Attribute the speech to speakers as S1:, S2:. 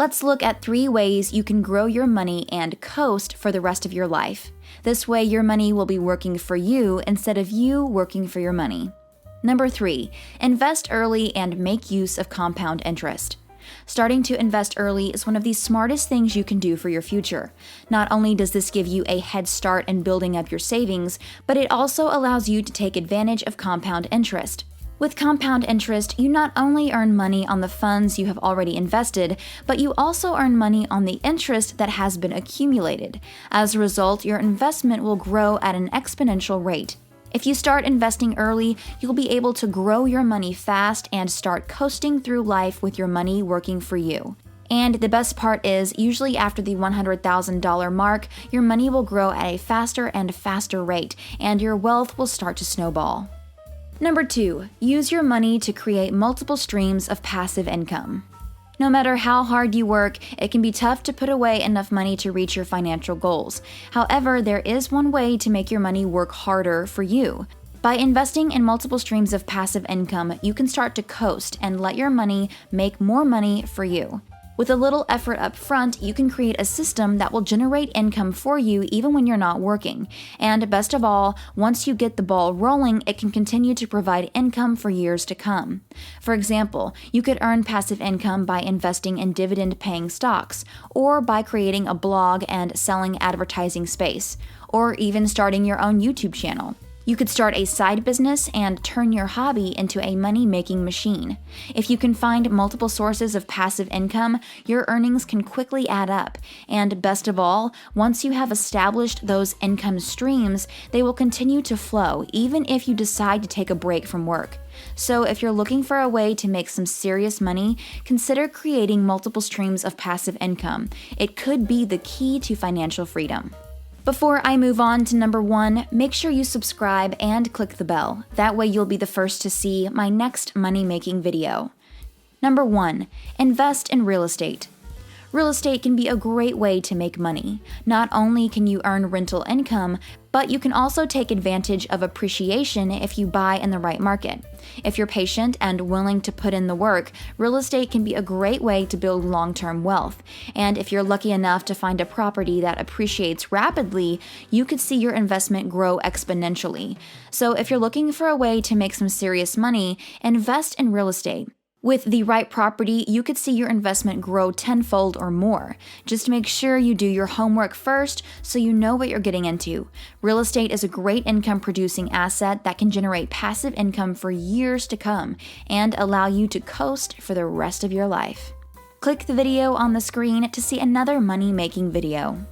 S1: Let's look at 3 ways you can grow your money and coast for the rest of your life. This way, your money will be working for you instead of you working for your money. Number 3, invest early and make use of compound interest. Starting to invest early is one of the smartest things you can do for your future. Not only does this give you a head start in building up your savings, but it also allows you to take advantage of compound interest. With compound interest, you not only earn money on the funds you have already invested, but you also earn money on the interest that has been accumulated. As a result, your investment will grow at an exponential rate. If you start investing early, you'll be able to grow your money fast and start coasting through life with your money working for you. And the best part is, usually after the $100,000 mark, your money will grow at a faster and faster rate, and your wealth will start to snowball. Number 2, use your money to create multiple streams of passive income. No matter how hard you work, it can be tough to put away enough money to reach your financial goals. However, there is one way to make your money work harder for you. By investing in multiple streams of passive income, you can start to coast and let your money make more money for you. With a little effort up front, you can create a system that will generate income for you even when you're not working. And best of all, once you get the ball rolling, it can continue to provide income for years to come. For example, you could earn passive income by investing in dividend-paying stocks, or by creating a blog and selling advertising space, or even starting your own YouTube channel. You could start a side business and turn your hobby into a money-making machine. If you can find multiple sources of passive income, your earnings can quickly add up. And best of all, once you have established those income streams, they will continue to flow even if you decide to take a break from work. So if you're looking for a way to make some serious money, consider creating multiple streams of passive income. It could be the key to financial freedom. Before I move on to number 1, make sure you subscribe and click the bell. That way you'll be the first to see my next money-making video. Number 1, invest in real estate. Real estate can be a great way to make money. Not only can you earn rental income, but you can also take advantage of appreciation if you buy in the right market. If you're patient and willing to put in the work, real estate can be a great way to build long-term wealth. And if you're lucky enough to find a property that appreciates rapidly, you could see your investment grow exponentially. So if you're looking for a way to make some serious money, invest in real estate. With the right property, you could see your investment grow tenfold or more. Just make sure you do your homework first so you know what you're getting into. Real estate is a great income-producing asset that can generate passive income for years to come and allow you to coast for the rest of your life. Click the video on the screen to see another money-making video.